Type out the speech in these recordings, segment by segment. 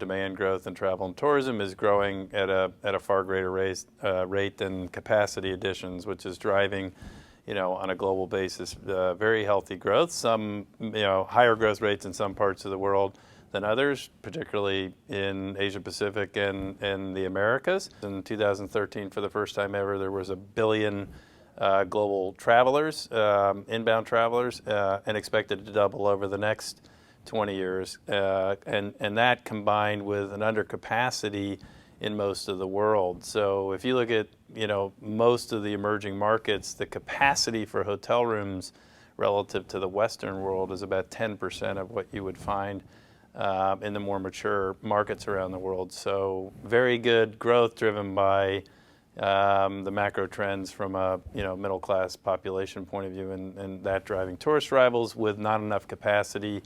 demand growth in travel and tourism is growing at a far greater rate than capacity additions, which is driving, on a global basis, very healthy growth. Some, higher growth rates in some parts of the world than others, particularly in Asia Pacific and the Americas. In 2013, for the first time ever, there was 1 billion global travelers, inbound travelers, and expected to double over the next 20 years. And that combined with an undercapacity in most of the world. So if you look at, most of the emerging markets, the capacity for hotel rooms relative to the Western world is about 10% of what you would find in the more mature markets around the world. So very good growth driven by the macro trends from a middle class population point of view, and that driving tourist arrivals with not enough capacity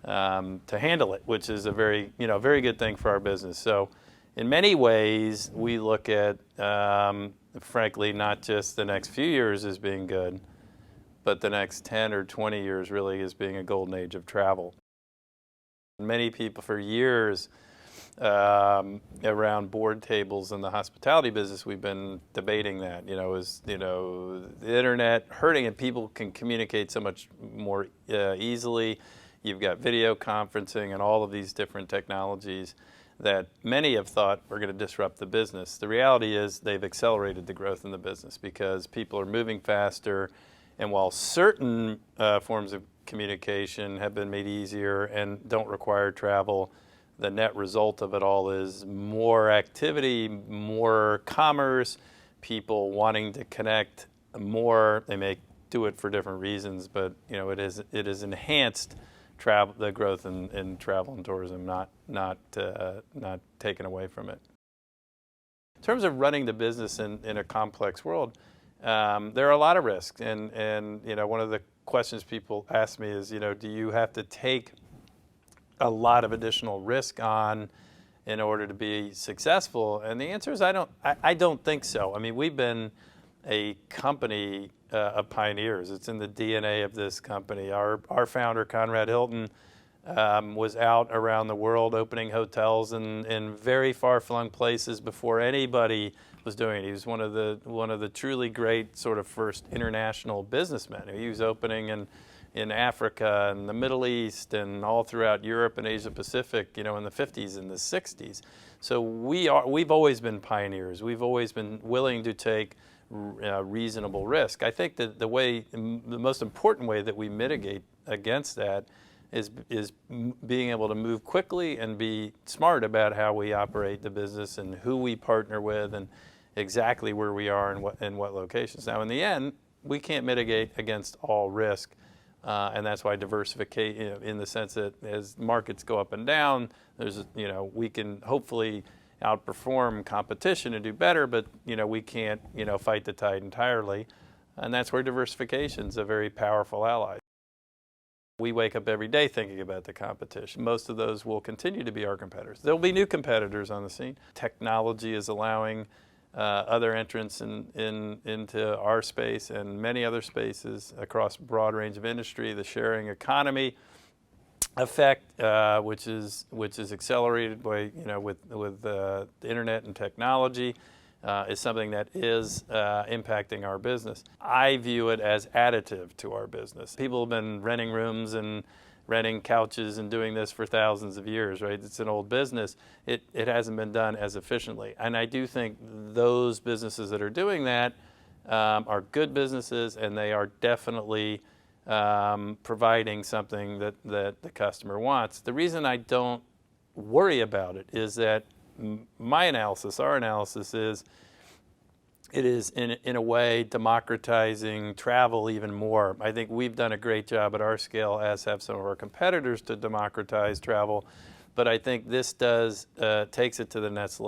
to handle it, which is a very good thing for our business. So in many ways, we look at, frankly, not just the next few years as being good, but the next 10 or 20 years really as being a golden age of travel. Many people for years around board tables in the hospitality business, we've been debating that, the internet hurting and people can communicate so much more easily. You've got video conferencing and all of these different technologies that many have thought were going to disrupt the business. The reality is they've accelerated the growth in the business because people are moving faster, and while certain forms of communication have been made easier and don't require travel, the net result of it all is more activity, more commerce, people wanting to connect more. They may do it for different reasons, but it is enhanced the growth in travel and tourism, not taken away from it. In terms of running the business in a complex world, there are a lot of risks, and one of the questions people ask me is, do you have to take a lot of additional risk on in order to be successful? And the answer is I don't think so. I mean, we've been a company of pioneers. It's in the DNA of this company. Our founder, Conrad Hilton, was out around the world opening hotels in very far-flung places before anybody was doing it. He was one of the truly great sort of first international businessmen. He was opening in Africa and the Middle East and all throughout Europe and Asia Pacific, in the 50s and the 60s. So we've always been pioneers. We've always been willing to take reasonable risk. I think that the most important way that we mitigate against that is being able to move quickly and be smart about how we operate the business and who we partner with and exactly where we are and what locations. Now, in the end, we can't mitigate against all risk, and that's why diversification, in the sense that as markets go up and down, we can hopefully outperform competition and do better, but we can't fight the tide entirely, and that's where diversification is a very powerful ally. We wake up every day thinking about the competition. Most of those will continue to be our competitors. There'll be new competitors on the scene. Technology is allowing other entrants into our space and many other spaces across a broad range of industry. The sharing economy effect, which is accelerated by with the internet and technology, is something that is impacting our business. I view it as additive to our business. People have been renting rooms and renting couches and doing this for thousands of years, right? It's an old business. It hasn't been done as efficiently. And I do think those businesses that are doing that are good businesses, and they are definitely providing something that the customer wants. The reason I don't worry about it is that our analysis is it is in a way democratizing travel even more. I think we've done a great job at our scale, as have some of our competitors, to democratize travel. But I think this takes it to the next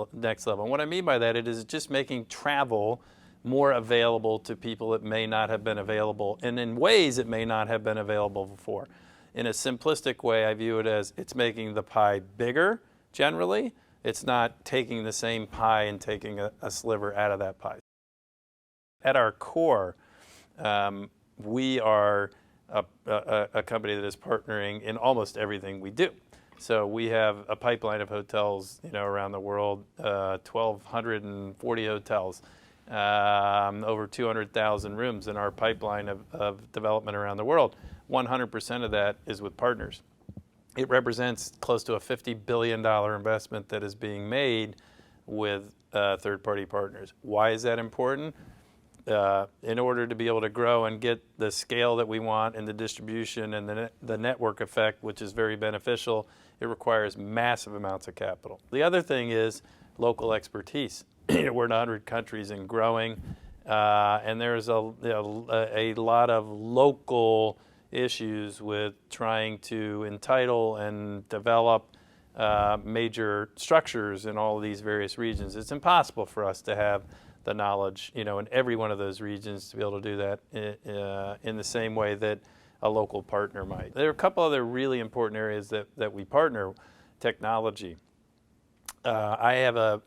level. And what I mean by that, it is just making travel more available to people that may not have been available, and in ways it may not have been available before. In a simplistic way, I view it as it's making the pie bigger generally. It's not taking the same pie and taking a sliver out of that pie. At our core, we are a company that is partnering in almost everything we do. So we have a pipeline of hotels, around the world, 1,240 hotels, over 200,000 rooms in our pipeline of development around the world. 100% of that is with partners. It represents close to a $50 billion investment that is being made with third-party partners. Why is that important? In order to be able to grow and get the scale that we want and the distribution and the network effect, which is very beneficial, it requires massive amounts of capital. The other thing is local expertise. We're in 100 countries and growing, and there's a lot of local issues with trying to entitle and develop major structures in all of these various regions. It's impossible for us to have the knowledge, in every one of those regions to be able to do that in the same way that a local partner might. There are a couple other really important areas that we partner. Technology. I have a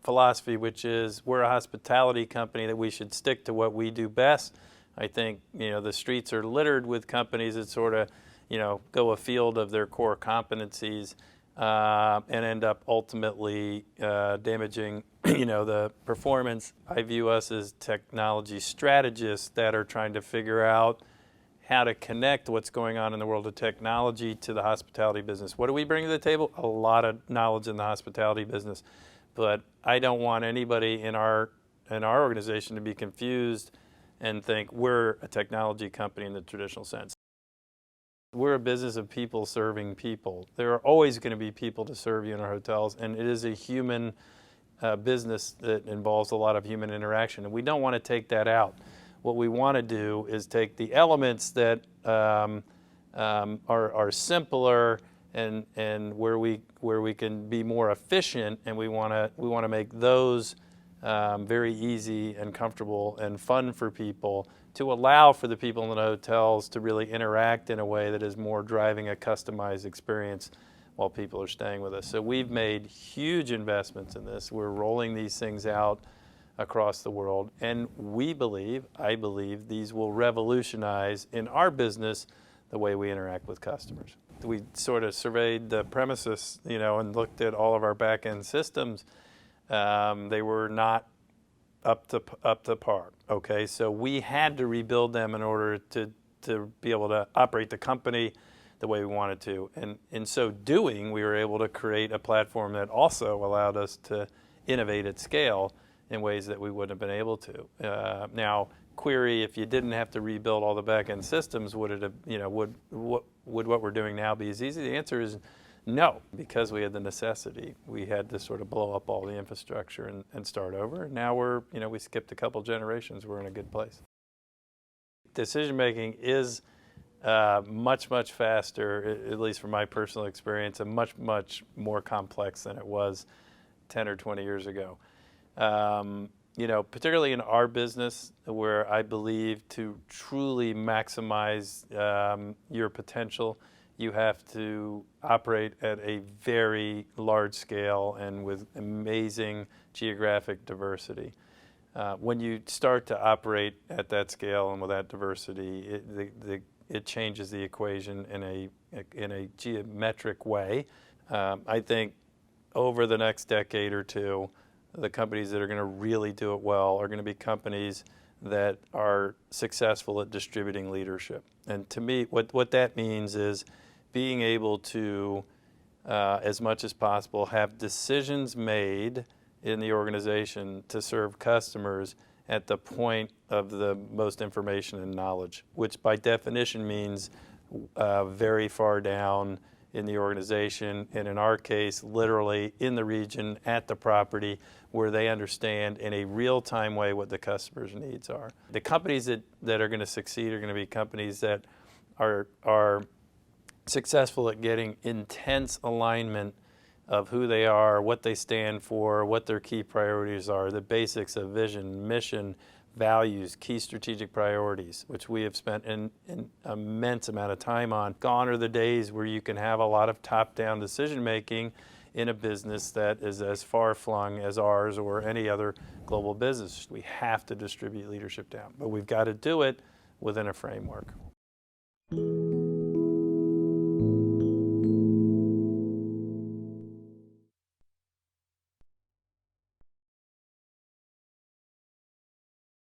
philosophy, which is we're a hospitality company that we should stick to what we do best. I think the streets are littered with companies that sort of go afield of their core competencies and end up ultimately damaging the performance. I view us as technology strategists that are trying to figure out how to connect what's going on in the world of technology to the hospitality business. What do we bring to the table? A lot of knowledge in the hospitality business, but I don't want anybody in our organization to be confused and think we're a technology company in the traditional sense. We're a business of people serving people. There are always going to be people to serve you in our hotels, and it is a human business that involves a lot of human interaction, and we don't want to take that out. What we want to do is take the elements that are simpler and where we can be more efficient, and we want to make those very easy and comfortable and fun for people, to allow for the people in the hotels to really interact in a way that is more driving a customized experience while people are staying with us. So we've made huge investments in this. We're rolling these things out across the world, and I believe these will revolutionize in our business the way we interact with customers. We sort of surveyed the premises, and looked at all of our back-end systems. They were not up to par. Okay, so we had to rebuild them in order to be able to operate the company the way we wanted to. And in so doing, we were able to create a platform that also allowed us to innovate at scale in ways that we wouldn't have been able to. Now, query, if you didn't have to rebuild all the back-end systems, would what we're doing now be as easy? The answer is no, because we had the necessity. We had to sort of blow up all the infrastructure and start over. Now we skipped a couple generations. We're in a good place. Decision-making is much, much faster, at least from my personal experience, and much, much more complex than it was 10 or 20 years ago. Particularly in our business, where I believe to truly maximize your potential, you have to operate at a very large scale and with amazing geographic diversity. When you start to operate at that scale and with that diversity, it changes the equation in a geometric way. I think over the next decade or two, the companies that are going to really do it well are going to be companies that are successful at distributing leadership. And to me, what that means is being able to, as much as possible, have decisions made in the organization to serve customers at the point of the most information and knowledge, which by definition means very far down in the organization, and in our case, literally in the region, at the property, where they understand in a real-time way what the customer's needs are. The companies that are going to succeed are going to be companies that are successful at getting intense alignment of who they are, what they stand for, what their key priorities are, the basics of vision, mission, values, key strategic priorities, which we have spent an immense amount of time on. Gone are the days where you can have a lot of top-down decision-making in a business that is as far-flung as ours or any other global business. We have to distribute leadership down, but we've got to do it within a framework.